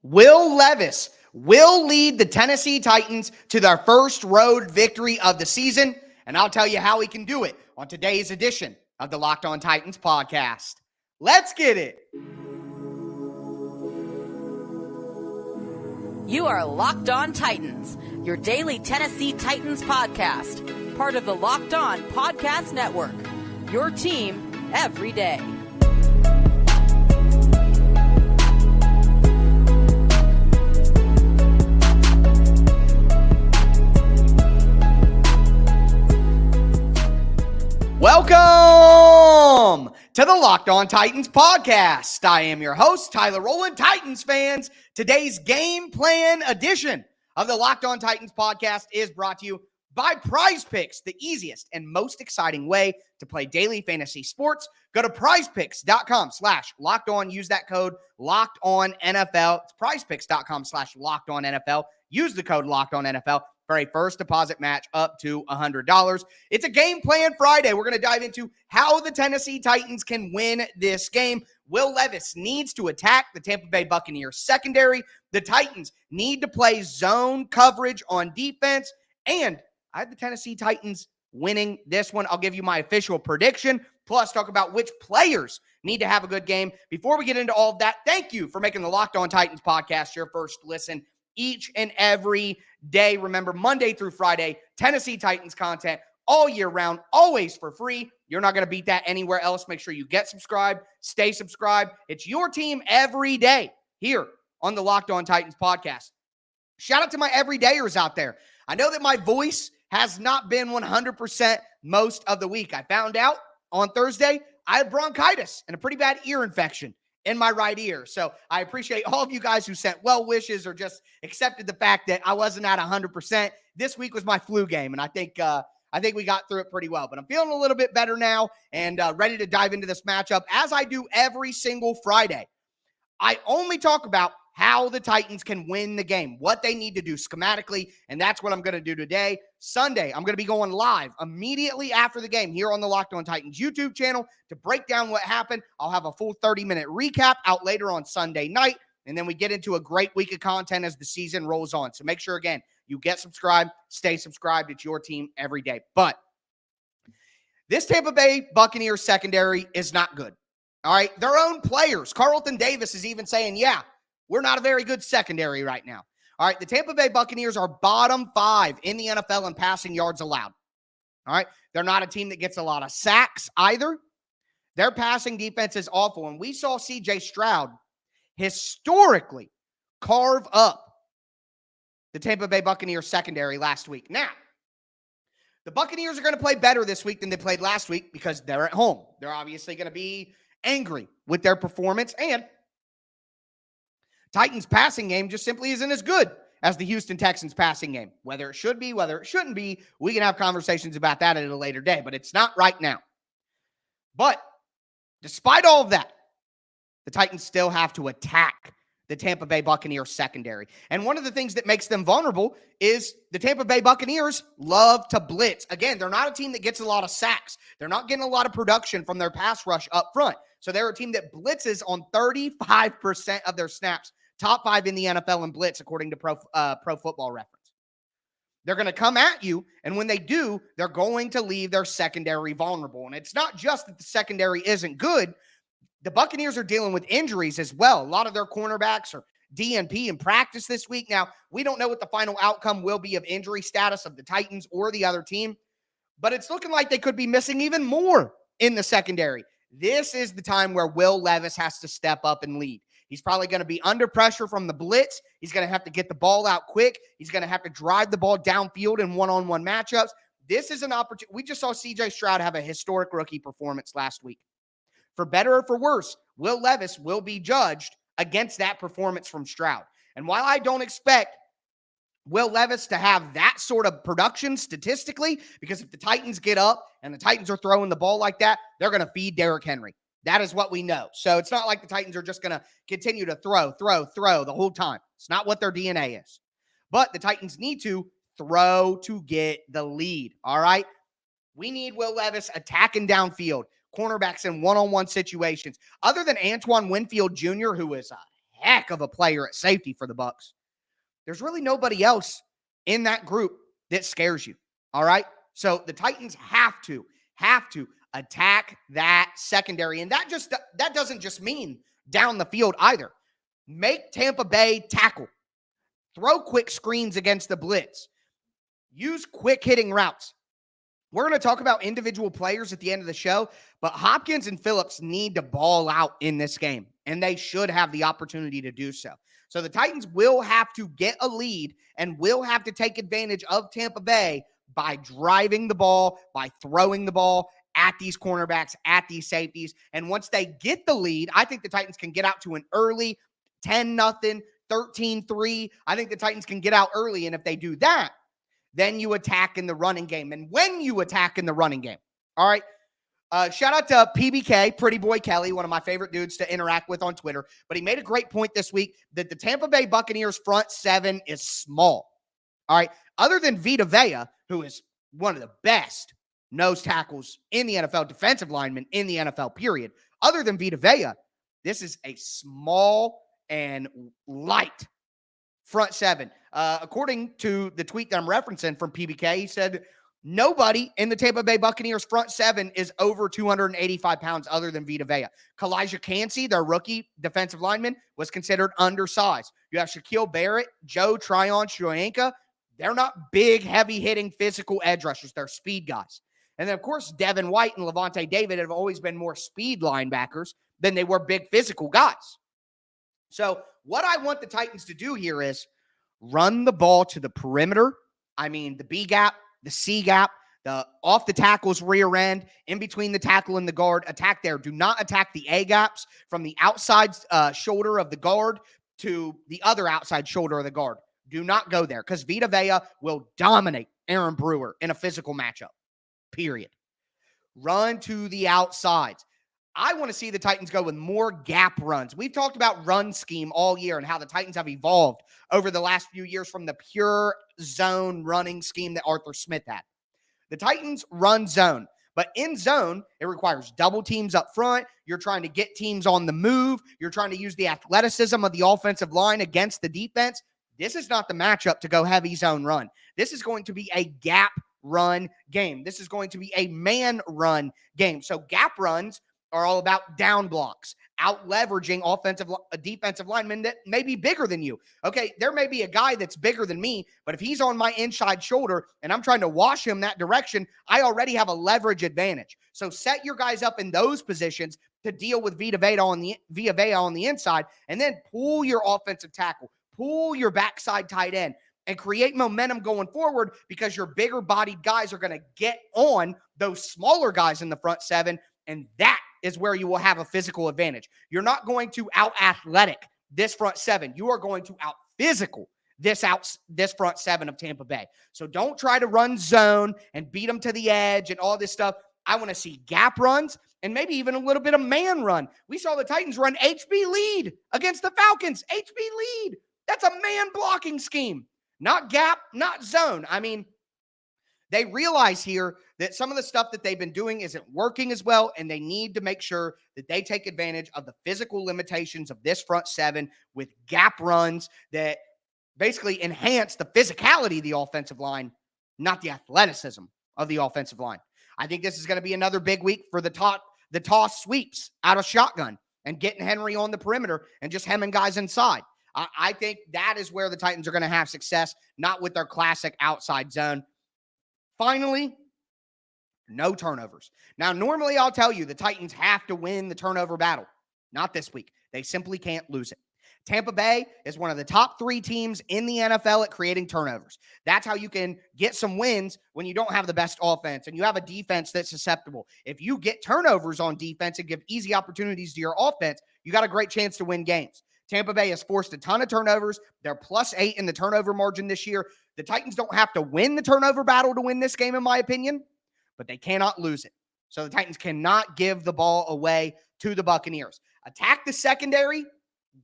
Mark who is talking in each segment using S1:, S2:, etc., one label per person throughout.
S1: Will Levis will lead the Tennessee Titans to their first road victory of the season, and I'll tell you how he can do it on today's edition of the Locked On Titans podcast. Let's get it.
S2: You are Locked On Titans, your daily Tennessee Titans podcast, part of the Locked On Podcast Network, your team every day.
S1: Welcome to the Locked On Titans podcast. I am your host, Tyler Rowland. Titans fans, today's game plan edition of the Locked On Titans podcast is brought to you by Prize Picks, the easiest and most exciting way to play daily fantasy sports. Go to prizepicks.com/lockedon. Use that code LOCKEDONNFL. It's prizepicks.com/lockedOnNFL. Use the code LOCKEDONNFL for a first deposit match up to $100. It's a game plan Friday. We're going to dive into how the Tennessee Titans can win this game. Will Levis needs to attack the Tampa Bay Buccaneers secondary. The Titans need to play zone coverage on defense. And I have the Tennessee Titans winning this one. I'll give you my official prediction, plus talk about which players need to have a good game. Before we get into all of that, thank you for making the Locked On Titans podcast your first listen each and every day. Remember, Monday through Friday, Tennessee Titans content all year round, always for free. You're not going to beat that anywhere else. Make sure you get subscribed, stay subscribed. It's your team every day here on the Locked On Titans podcast. Shout out to my everydayers out there. I know that my voice has not been 100% most of the week. I found out on Thursday I had bronchitis and a pretty bad ear infection in my right ear. So I appreciate all of you guys who sent well wishes or just accepted the fact that I wasn't at 100%. This week was my flu game, and I think we got through it pretty well. But I'm feeling a little bit better now and ready to dive into this matchup as I do every single Friday. I only talk about how the Titans can win the game, what they need to do schematically, and that's what I'm going to do today. Sunday, I'm going to be going live immediately after the game here on the Locked On Titans YouTube channel to break down what happened. I'll have a full 30-minute recap out later on Sunday night, and then we get into a great week of content as the season rolls on. So make sure, again, you get subscribed, stay subscribed. It's your team every day. But this Tampa Bay Buccaneers secondary is not good. All right, their own players. Carlton Davis is even saying, yeah, we're not a very good secondary right now. All right, the Tampa Bay Buccaneers are bottom 5 in the NFL in passing yards allowed. All right, they're not a team that gets a lot of sacks either. Their passing defense is awful, and we saw C.J. Stroud historically carve up the Tampa Bay Buccaneers secondary last week. Now, the Buccaneers are going to play better this week than they played last week because they're at home. They're obviously going to be angry with their performance, and Titans passing game just simply isn't as good as the Houston Texans passing game. Whether it should be, whether it shouldn't be, we can have conversations about that at a later day, but it's not right now. But despite all of that, the Titans still have to attack the Tampa Bay Buccaneers secondary. And one of the things that makes them vulnerable is the Tampa Bay Buccaneers love to blitz. Again, they're not a team that gets a lot of sacks. They're not getting a lot of production from their pass rush up front. So they're a team that blitzes on 35% of their snaps. Top 5 in the NFL in blitz, according to Pro Football Reference. They're going to come at you, and when they do, they're going to leave their secondary vulnerable. And it's not just that the secondary isn't good. The Buccaneers are dealing with injuries as well. A lot of their cornerbacks are DNP in practice this week. Now, we don't know what the final outcome will be of injury status of the Titans or the other team, but it's looking like they could be missing even more in the secondary. This is the time where Will Levis has to step up and lead. He's probably going to be under pressure from the blitz. He's going to have to get the ball out quick. He's going to have to drive the ball downfield in one-on-one matchups. This is an opportunity. We just saw C.J. Stroud have a historic rookie performance last week. For better or for worse, Will Levis will be judged against that performance from Stroud. And while I don't expect Will Levis to have that sort of production statistically, because if the Titans get up and the Titans are throwing the ball like that, they're going to feed Derrick Henry. That is what we know. So it's not like the Titans are just going to continue to throw the whole time. It's not what their DNA is. But the Titans need to throw to get the lead, all right? We need Will Levis attacking downfield, cornerbacks in one-on-one situations. Other than Antoine Winfield Jr., who is a heck of a player at safety for the Bucs. There's really nobody else in that group that scares you. All right. So the Titans have to attack that secondary. And that doesn't just mean down the field either. Make Tampa Bay tackle. Throw quick screens against the blitz. Use quick hitting routes. We're going to talk about individual players at the end of the show, but Hopkins and Phillips need to ball out in this game, and they should have the opportunity to do so. So the Titans will have to get a lead and will have to take advantage of Tampa Bay by driving the ball, by throwing the ball at these cornerbacks, at these safeties. And once they get the lead, I think the Titans can get out to an early 10-0, 13-3. I think the Titans can get out early, and if they do that, then you attack in the running game. And when you attack in the running game, all right, shout out to PBK, Pretty Boy Kelly, one of my favorite dudes to interact with on Twitter. But he made a great point this week that the Tampa Bay Buccaneers front seven is small. All right, other than Vita Vea, who is one of the best nose tackles in the NFL, defensive lineman in the NFL, period. Other than Vita Vea, this is a small and light front seven. According to the tweet that I'm referencing from PBK, he said nobody in the Tampa Bay Buccaneers front seven is over 285 pounds other than Vita Vea. Kalijah Cansey, their rookie defensive lineman, was considered undersized. You have Shaquille Barrett, Joe Tryon-Shoyinka. They're not big, heavy-hitting, physical edge rushers. They're speed guys. And then, of course, Devin White and Levante David have always been more speed linebackers than they were big physical guys. So what I want the Titans to do here is run the ball to the perimeter. I mean, the B gap, the C gap, the off the tackle's rear end, in between the tackle and the guard, attack there. Do not attack the A gaps from the outside shoulder of the guard to the other outside shoulder of the guard. Do not go there because Vita Vea will dominate Aaron Brewer in a physical matchup, period. Run to the outsides. I want to see the Titans go with more gap runs. We've talked about run scheme all year and how the Titans have evolved over the last few years from the pure zone running scheme that Arthur Smith had. The Titans run zone, but in zone, it requires double teams up front. You're trying to get teams on the move. You're trying to use the athleticism of the offensive line against the defense. This is not the matchup to go heavy zone run. This is going to be a gap run game. This is going to be a man run game. So gap runs are all about down blocks, out leveraging defensive linemen that may be bigger than you. Okay, there may be a guy that's bigger than me, but if he's on my inside shoulder and I'm trying to wash him that direction, I already have a leverage advantage. So set your guys up in those positions to deal with Vita Vea on the inside, and then pull your offensive tackle, pull your backside tight end, and create momentum going forward because your bigger bodied guys are going to get on those smaller guys in the front seven, and that is where you will have a physical advantage. You're not going to out-athletic this front seven. You are going to out-physical this front seven of Tampa Bay. So don't try to run zone and beat them to the edge and all this stuff. I want to see gap runs and maybe even a little bit of man run. We saw the Titans run HB lead against the Falcons. HB lead. That's a man blocking scheme. Not gap, not zone. I mean, they realize here that some of the stuff that they've been doing isn't working as well, and they need to make sure that they take advantage of the physical limitations of this front seven with gap runs that basically enhance the physicality of the offensive line, not the athleticism of the offensive line. I think this is going to be another big week for the toss sweeps out of shotgun and getting Henry on the perimeter and just hemming guys inside. I think that is where the Titans are going to have success, not with their classic outside zone. Finally, no turnovers. Now, normally I'll tell you the Titans have to win the turnover battle. Not this week. They simply can't lose it. Tampa Bay is one of the top 3 teams in the NFL at creating turnovers. That's how you can get some wins when you don't have the best offense and you have a defense that's susceptible. If you get turnovers on defense and give easy opportunities to your offense, you got a great chance to win games. Tampa Bay has forced a ton of turnovers. They're +8 in the turnover margin this year. The Titans don't have to win the turnover battle to win this game, in my opinion, but they cannot lose it. So the Titans cannot give the ball away to the Buccaneers. Attack the secondary,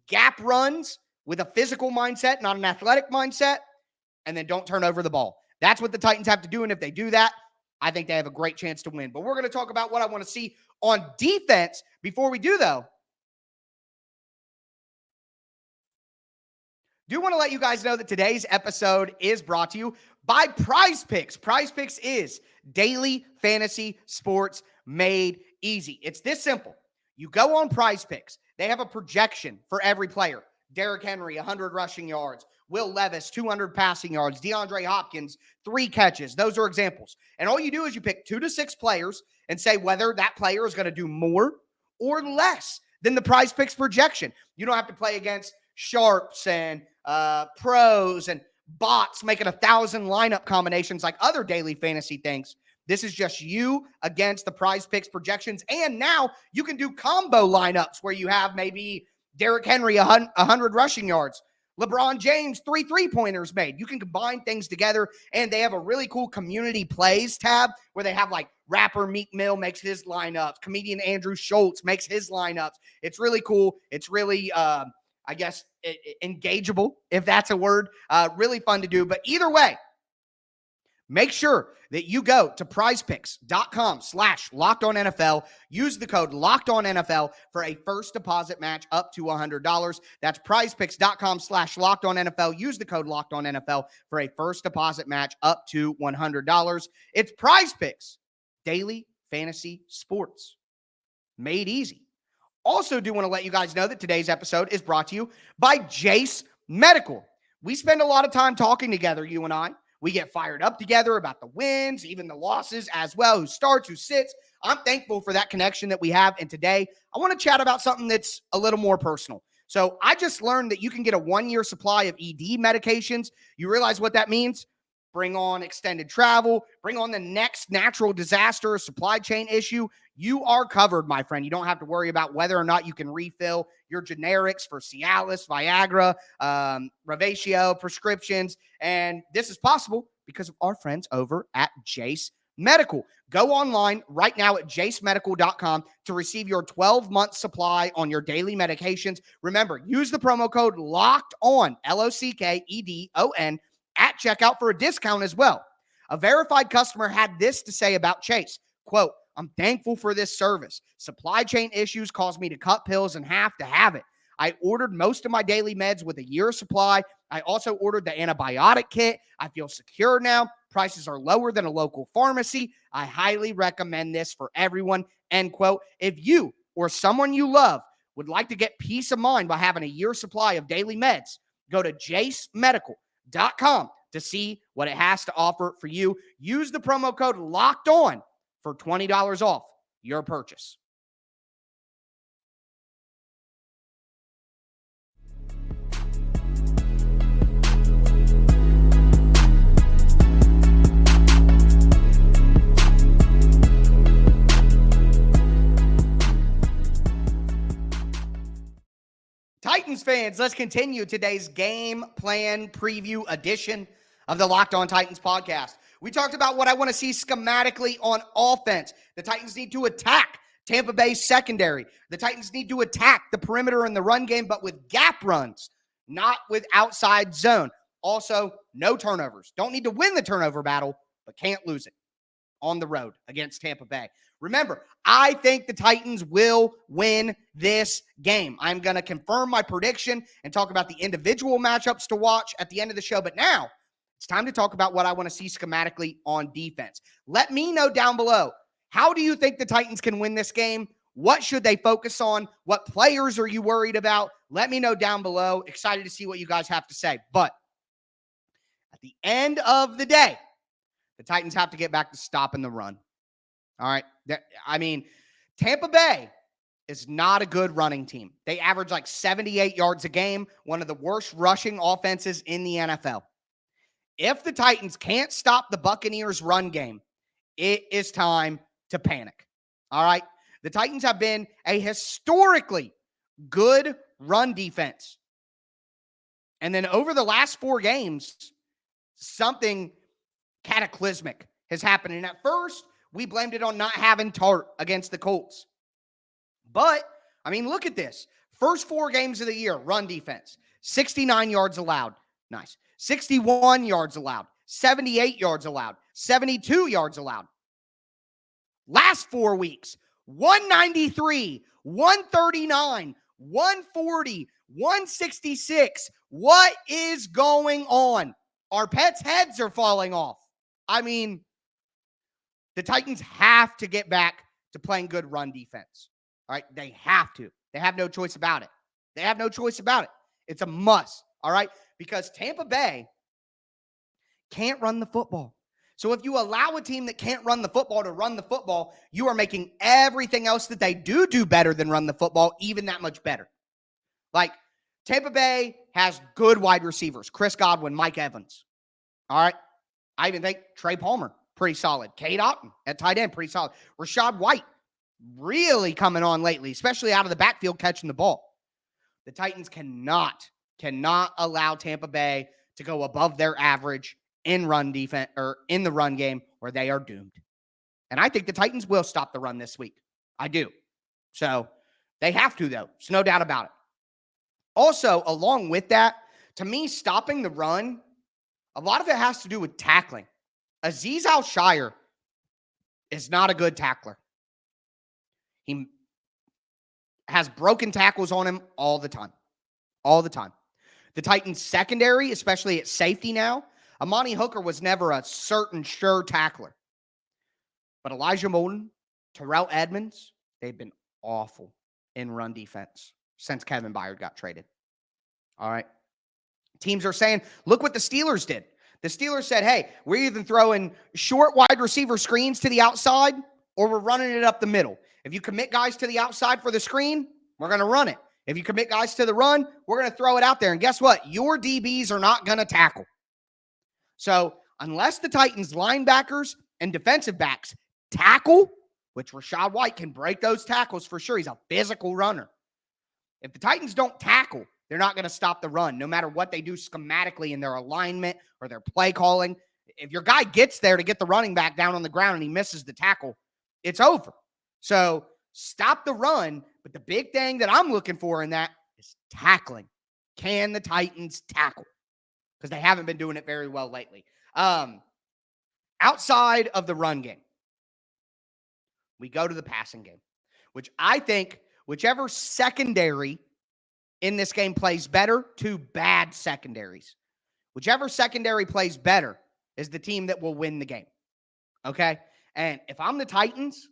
S1: gap runs with a physical mindset, not an athletic mindset, and then don't turn over the ball. That's what the Titans have to do, and if they do that, I think they have a great chance to win. But we're going to talk about what I want to see on defense. Before we do, though, Do want to let you guys know that today's episode is brought to you by Prize Picks. Prize Picks is daily fantasy sports made easy. It's this simple. You go on Prize Picks. They have a projection for every player. Derrick Henry, 100 rushing yards. Will Levis, 200 passing yards. DeAndre Hopkins, 3 catches. Those are examples. And all you do is you pick 2 to 6 players and say whether that player is going to do more or less than the Prize Picks projection. You don't have to play against sharps and pros and bots making 1,000 lineup combinations like other daily fantasy things. This is just you against the Prize Picks projections. And now you can do combo lineups where you have maybe Derrick Henry, 100 rushing yards. LeBron James, 3 3-pointers made. You can combine things together, and they have a really cool community plays tab where they have like rapper Meek Mill makes his lineups. Comedian Andrew Schultz makes his lineups. It's really cool. It's really, I guess, engageable, if that's a word. Really fun to do. But either way, make sure that you go to prizepicks.com/LockedOnNFL. Use the code LockedOnNFL for a first deposit match up to $100. That's prizepicks.com/LockedOnNFL. Use the code LockedOnNFL for a first deposit match up to $100. It's Prize Picks, daily fantasy sports made easy. Also do want to let you guys know that today's episode is brought to you by Jase Medical. We spend a lot of time talking together, you and I. We get fired up together about the wins, even the losses as well, who starts, who sits. I'm thankful for that connection that we have. And today, I want to chat about something that's a little more personal. So I just learned that you can get a 1-year supply of ED medications. You realize what that means? Bring on extended travel, bring on the next natural disaster or supply chain issue. You are covered, my friend. You don't have to worry about whether or not you can refill your generics for Cialis, Viagra, Revatio, prescriptions. And this is possible because of our friends over at Jase Medical. Go online right now at jasemedical.com to receive your 12-month supply on your daily medications. Remember, use the promo code LOCKEDON, LOCKEDON, at checkout for a discount as well. A verified customer had this to say about Chase, quote, "I'm thankful for this service. Supply chain issues caused me to cut pills in half to have it. I ordered most of my daily meds with a year supply. I also ordered the antibiotic kit. I feel secure now. Prices are lower than a local pharmacy. I highly recommend this for everyone," end quote. If you or someone you love would like to get peace of mind by having a year supply of daily meds, go to jasemedical.com to see what it has to offer for you. Use the promo code LOCKEDON for $20 off your purchase. Titans fans, let's continue today's game plan preview edition of the Locked On Titans podcast. We talked about what I want to see schematically on offense. The Titans need to attack Tampa Bay's secondary. The Titans need to attack the perimeter in the run game, but with gap runs, not with outside zone. Also, no turnovers. Don't need to win the turnover battle, but can't lose it on the road against Tampa Bay. Remember, I think the Titans will win this game. I'm going to confirm my prediction and talk about the individual matchups to watch at the end of the show. But now it's time to talk about what I want to see schematically on defense. Let me know down below, how do you think the Titans can win this game? What should they focus on? What players are you worried about? Let me know down below. Excited to see what you guys have to say. But at the end of the day, the Titans have to get back to stopping the run. All right. I mean, Tampa Bay is not a good running team. They average like 78 yards a game, one of the worst rushing offenses in the NFL. If the Titans can't stop the Buccaneers' run game, it is time to panic. All right. The Titans have been a historically good run defense. And then over the last 4 games, something cataclysmic has happened. And at first, we blamed it on not having Tart against the Colts. But, I mean, look at this. First 4 games of the year, run defense. 69 yards allowed. Nice. 61 yards allowed. 78 yards allowed. 72 yards allowed. Last 4 weeks, 193, 139, 140, 166. What is going on? Our pets' heads are falling off. I mean, the Titans have to get back to playing good run defense. All right? They have to. They have no choice about it. They have no choice about it. It's a must. All right? Because Tampa Bay can't run the football. So if you allow a team that can't run the football to run the football, you are making everything else that they do better than run the football even that much better. Like, Tampa Bay has good wide receivers. Chris Godwin, Mike Evans. All right? I even think Trey Palmer, pretty solid. Cade Otton at tight end, pretty solid. Rachaad White, really coming on lately, especially out of the backfield catching the ball. The Titans cannot allow Tampa Bay to go above their average in run defense or in the run game, or they are doomed. And I think the Titans will stop the run this week. I do. So they have to, though. There's no doubt about it. Also, along with that, to me, stopping the run, a lot of it has to do with tackling. Azeez Al-Shire is not a good tackler. He has broken tackles on him all the time. All the time. The Titans secondary, especially at safety now, Amani Hooker was never a certain sure tackler. But Elijah Molden, Terrell Edmonds, they've been awful in run defense since Kevin Byard got traded. All right. Teams are saying, look what the Steelers did. The Steelers said, hey, we're either throwing short wide receiver screens to the outside or we're running it up the middle. If you commit guys to the outside for the screen, we're going to run it. If you commit guys to the run, we're going to throw it out there. And guess what? Your DBs are not going to tackle. So unless the Titans linebackers and defensive backs tackle, which Rachaad White can break those tackles for sure. He's a physical runner. If the Titans don't tackle, they're not going to stop the run, no matter what they do schematically in their alignment or their play calling. If your guy gets there to get the running back down on the ground and he misses the tackle, it's over. So stop the run. But the big thing that I'm looking for in that is tackling. Can the Titans tackle? Because they haven't been doing it very well lately. Outside of the run game, we go to the passing game, which I think whichever secondary in this game plays better, two bad secondaries. Whichever secondary plays better is the team that will win the game. Okay? And if I'm the Titans,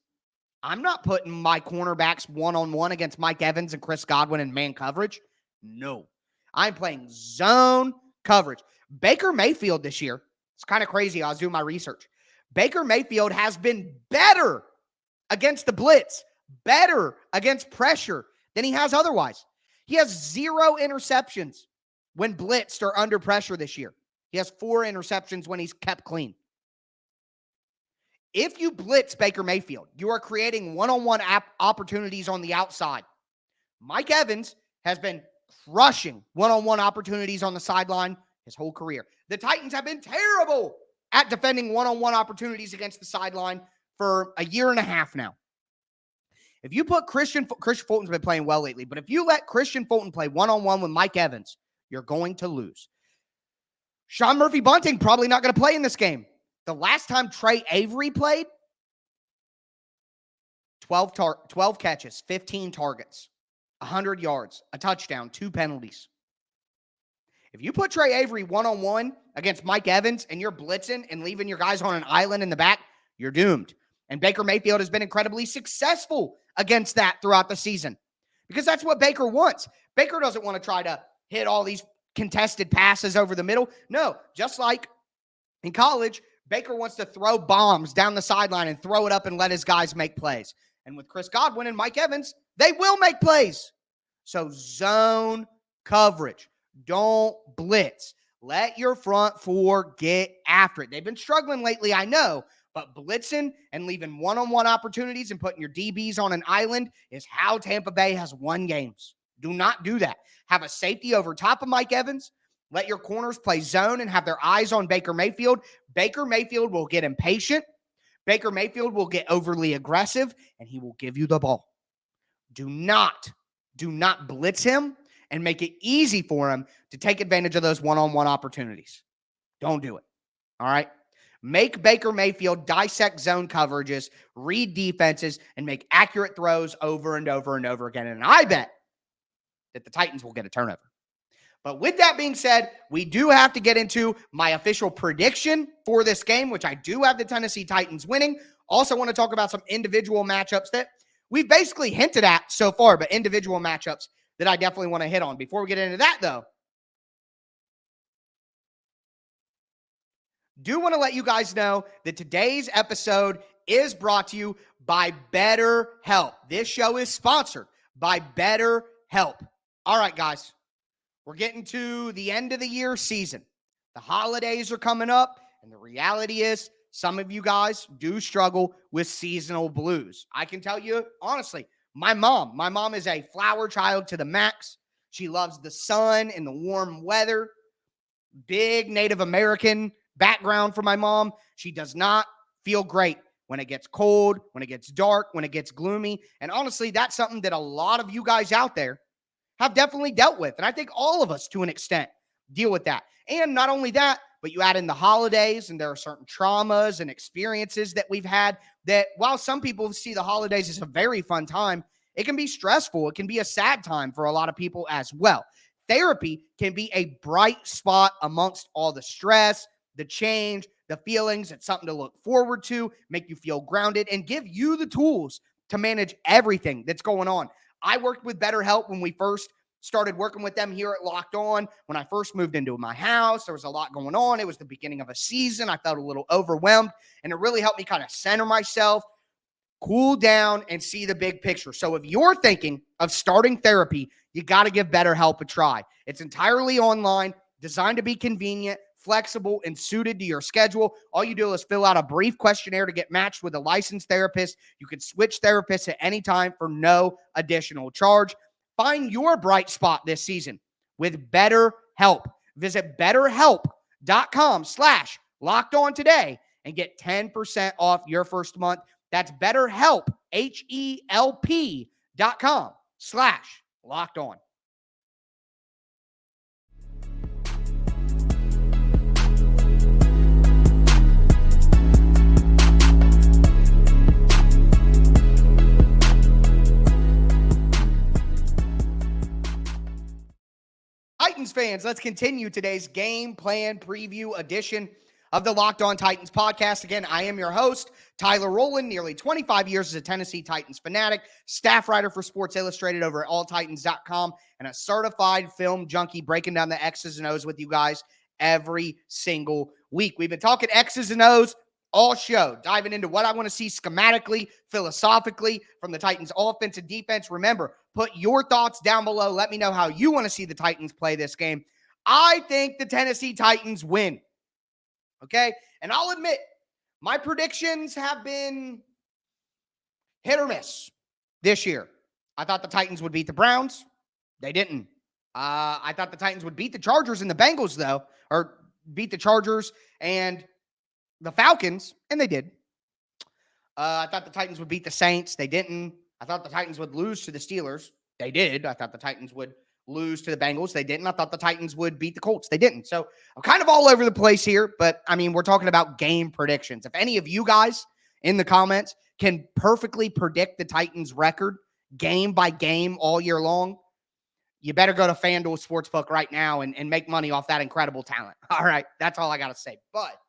S1: I'm not putting my cornerbacks one-on-one against Mike Evans and Chris Godwin in man coverage. No. I'm playing zone coverage. Baker Mayfield this year, it's kind of crazy. I was doing my research. Baker Mayfield has been better against the blitz, better against pressure than he has otherwise. He has 0 interceptions when blitzed or under pressure this year. He has 4 interceptions when he's kept clean. If you blitz Baker Mayfield, you are creating one-on-one opportunities on the outside. Mike Evans has been crushing one-on-one opportunities on the sideline his whole career. The Titans have been terrible at defending one-on-one opportunities against the sideline for a year and a half now. If you put Kristian Fulton's been playing well lately, but if you let Kristian Fulton play one-on-one with Mike Evans, you're going to lose. Sean Murphy-Bunting probably not going to play in this game. The last time Trey Avery played, 12 catches, 15 targets, 100 yards, a touchdown, 2 penalties. If you put Trey Avery one-on-one against Mike Evans and you're blitzing and leaving your guys on an island in the back, you're doomed. And Baker Mayfield has been incredibly successful against that throughout the season because that's what Baker wants. Baker doesn't want to try to hit all these contested passes over the middle. No, just like in college, Baker wants to throw bombs down the sideline and throw it up and let his guys make plays. And with Chris Godwin and Mike Evans, they will make plays. So zone coverage. Don't blitz. Let your front four get after it. They've been struggling lately, I know, but blitzing and leaving one-on-one opportunities and putting your DBs on an island is how Tampa Bay has won games. Do not do that. Have a safety over top of Mike Evans. Let your corners play zone and have their eyes on Baker Mayfield. Baker Mayfield will get impatient. Baker Mayfield will get overly aggressive, and he will give you the ball. Do not blitz him and make it easy for him to take advantage of those one-on-one opportunities. Don't do it. All right? Make Baker Mayfield dissect zone coverages, read defenses, and make accurate throws over and over and over again. And I bet that the Titans will get a turnover. But with that being said, we do have to get into my official prediction for this game, which I do have the Tennessee Titans winning. Also want to talk about some individual matchups that we've basically hinted at so far, but individual matchups that I definitely want to hit on. Before we get into that, though, do want to let you guys know that today's episode is brought to you by BetterHelp. This show is sponsored by BetterHelp. All right, guys. We're getting to the end of the year season. The holidays are coming up, and the reality is some of you guys do struggle with seasonal blues. I can tell you, honestly, my mom is a flower child to the max. She loves the sun and the warm weather. Big Native American background for my mom. She does not feel great when it gets cold, when it gets dark, when it gets gloomy. And honestly, that's something that a lot of you guys out there have definitely dealt with. And I think all of us, to an extent, deal with that. And not only that, but you add in the holidays, and there are certain traumas and experiences that we've had that, while some people see the holidays as a very fun time, it can be stressful. It can be a sad time for a lot of people as well. Therapy can be a bright spot amongst all the stress, the change, the feelings. It's something to look forward to, make you feel grounded, and give you the tools to manage everything that's going on. I worked with BetterHelp when we first started working with them here at Locked On. When I first moved into my house, there was a lot going on. It was the beginning of a season. I felt a little overwhelmed, and it really helped me kind of center myself, cool down, and see the big picture. So if you're thinking of starting therapy, you got to give BetterHelp a try. It's entirely online, designed to be convenient, flexible, and suited to your schedule. All you do is fill out a brief questionnaire to get matched with a licensed therapist. You can switch therapists at any time for no additional charge. Find your bright spot this season with BetterHelp. Visit BetterHelp.com/LockedOn today and get 10% off your first month. That's BetterHelp, HELP.com/LockedOn. Titans fans, let's continue today's game plan preview edition of the Locked On Titans podcast. Again, I am your host, Tyler Rowland, nearly 25 years as a Tennessee Titans fanatic, staff writer for Sports Illustrated over at alltitans.com, and a certified film junkie breaking down the X's and O's with you guys every single week. We've been talking X's and O's all show, diving into what I want to see schematically, philosophically from the Titans offense and defense. Remember, put your thoughts down below. Let me know how you want to see the Titans play this game. I think the Tennessee Titans win. Okay? And I'll admit, my predictions have been hit or miss this year. I thought the Titans would beat the Browns. They didn't. I thought the Titans would beat the Chargers and the Bengals, though, or beat the Chargers and the Falcons, and they did. I thought the Titans would beat the Saints. They didn't. I thought the Titans would lose to the Steelers. They did. I thought the Titans would lose to the Bengals. They didn't. I thought the Titans would beat the Colts. They didn't. So I'm kind of all over the place here, but I mean, we're talking about game predictions. If any of you guys in the comments can perfectly predict the Titans record game by game all year long, you better go to FanDuel Sportsbook right now and make money off that incredible talent. All right. That's all I got to say. But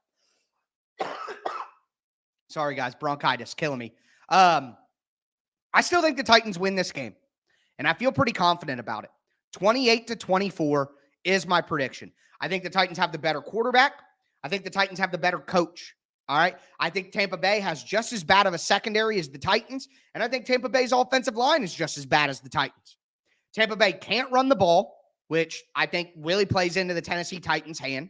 S1: sorry, guys. Bronchitis killing me. I still think the Titans win this game, and I feel pretty confident about it. 28-24 is my prediction. I think the Titans have the better quarterback. I think the Titans have the better coach. All right. I think Tampa Bay has just as bad of a secondary as the Titans, and I think Tampa Bay's offensive line is just as bad as the Titans. Tampa Bay can't run the ball, which I think really plays into the Tennessee Titans' hand.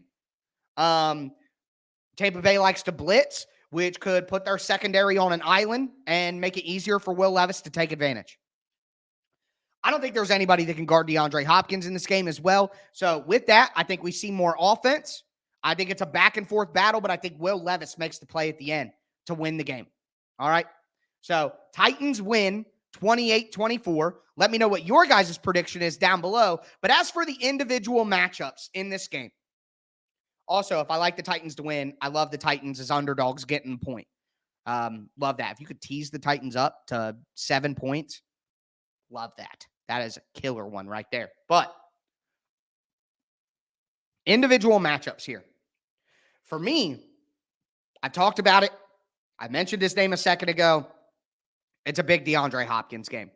S1: Tampa Bay likes to blitz, which could put their secondary on an island and make it easier for Will Levis to take advantage. I don't think there's anybody that can guard DeAndre Hopkins in this game as well. So with that, I think we see more offense. I think it's a back and forth battle, but I think Will Levis makes the play at the end to win the game. All right. So Titans win 28-24. Let me know what your guys' prediction is down below. But as for the individual matchups in this game, also, if I like the Titans to win, I love the Titans as underdogs getting a point. Love that. If you could tease the Titans up to 7 points, love that. That is a killer one right there. But individual matchups here. For me, I've talked about it. I mentioned his name a second ago. It's a big DeAndre Hopkins game.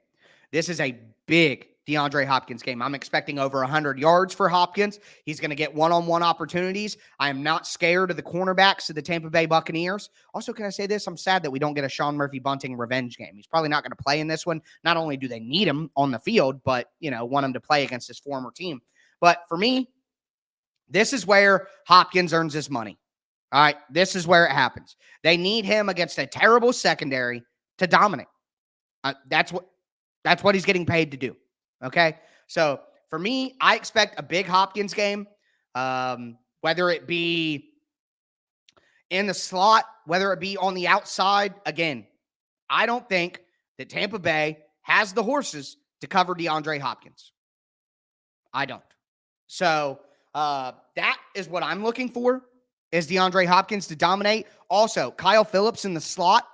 S1: This is a big DeAndre Hopkins game. I'm expecting over 100 yards for Hopkins. He's going to get one-on-one opportunities. I am not scared of the cornerbacks of the Tampa Bay Buccaneers. Also, can I say this? I'm sad that we don't get a Sean Murphy-Bunting revenge game. He's probably not going to play in this one. Not only do they need him on the field, but, want him to play against his former team. But for me, this is where Hopkins earns his money. All right, this is where it happens. They need him against a terrible secondary to dominate. That's what he's getting paid to do. Okay, so for me, I expect a big Hopkins game, whether it be in the slot, whether it be on the outside. Again, I don't think that Tampa Bay has the horses to cover DeAndre Hopkins. I don't. So that is what I'm looking for, is DeAndre Hopkins to dominate. Also, Kyle Phillips in the slot.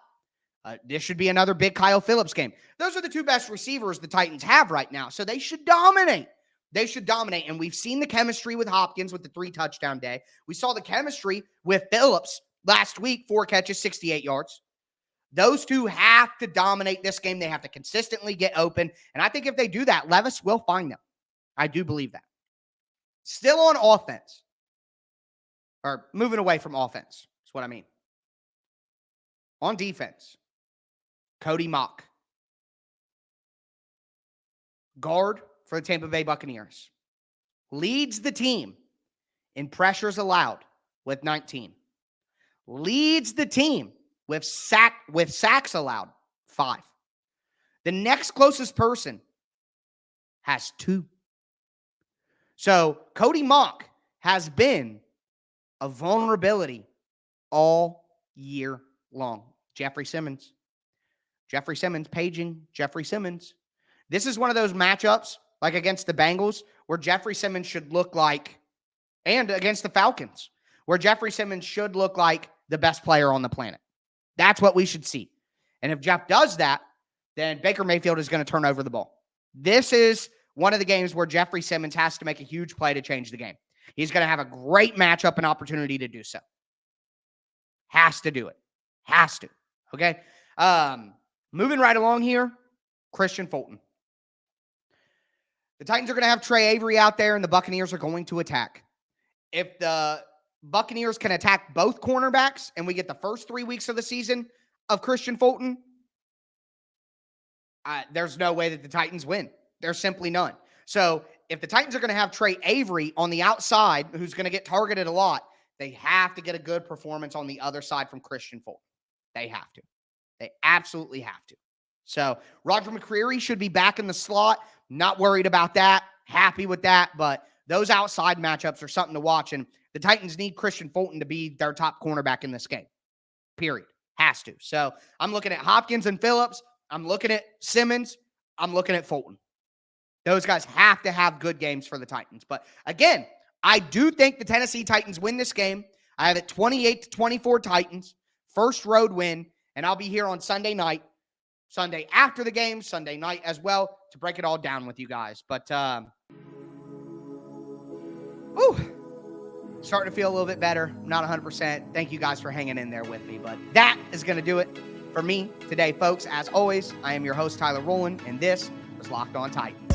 S1: This should be another big Kyle Phillips game. Those are the two best receivers the Titans have right now, so they should dominate. They should dominate, and we've seen the chemistry with Hopkins with the 3-touchdown day. We saw the chemistry with Phillips last week, 4 catches, 68 yards. Those two have to dominate this game. They have to consistently get open, and I think if they do that, Levis will find them. I do believe that. Still on offense, or moving away from offense is what I mean. On defense, Cody Mock, guard for the Tampa Bay Buccaneers, leads the team in pressures allowed with 19. Leads the team with sacks allowed, 5. The next closest person has 2. So Cody Mock has been a vulnerability all year long. Jeffrey Simmons paging Jeffrey Simmons. This is one of those matchups, like against the Bengals, where Jeffrey Simmons should look like, and against the Falcons, where Jeffrey Simmons should look like the best player on the planet. That's what we should see. And if Jeff does that, then Baker Mayfield is going to turn over the ball. This is one of the games where Jeffrey Simmons has to make a huge play to change the game. He's going to have a great matchup and opportunity to do so. Has to do it. Has to. Okay? Moving right along here, Kristian Fulton. The Titans are going to have Trey Avery out there, and the Buccaneers are going to attack. If the Buccaneers can attack both cornerbacks and we get the first 3 weeks of the season of Kristian Fulton, there's no way that the Titans win. There's simply none. So if the Titans are going to have Trey Avery on the outside, who's going to get targeted a lot, they have to get a good performance on the other side from Kristian Fulton. They have to. They absolutely have to. So Roger McCreary should be back in the slot. Not worried about that. Happy with that. But those outside matchups are something to watch. And the Titans need Kristian Fulton to be their top cornerback in this game. Period. Has to. So I'm looking at Hopkins and Phillips. I'm looking at Simmons. I'm looking at Fulton. Those guys have to have good games for the Titans. But again, I do think the Tennessee Titans win this game. I have it 28-24 Titans. First road win. And I'll be here on Sunday night, Sunday after the game, Sunday night as well, to break it all down with you guys. But, starting to feel a little bit better. Not 100%. Thank you guys for hanging in there with me. But that is going to do it for me today, folks. As always, I am your host, Tyler Rowland, and this was Locked On Titans.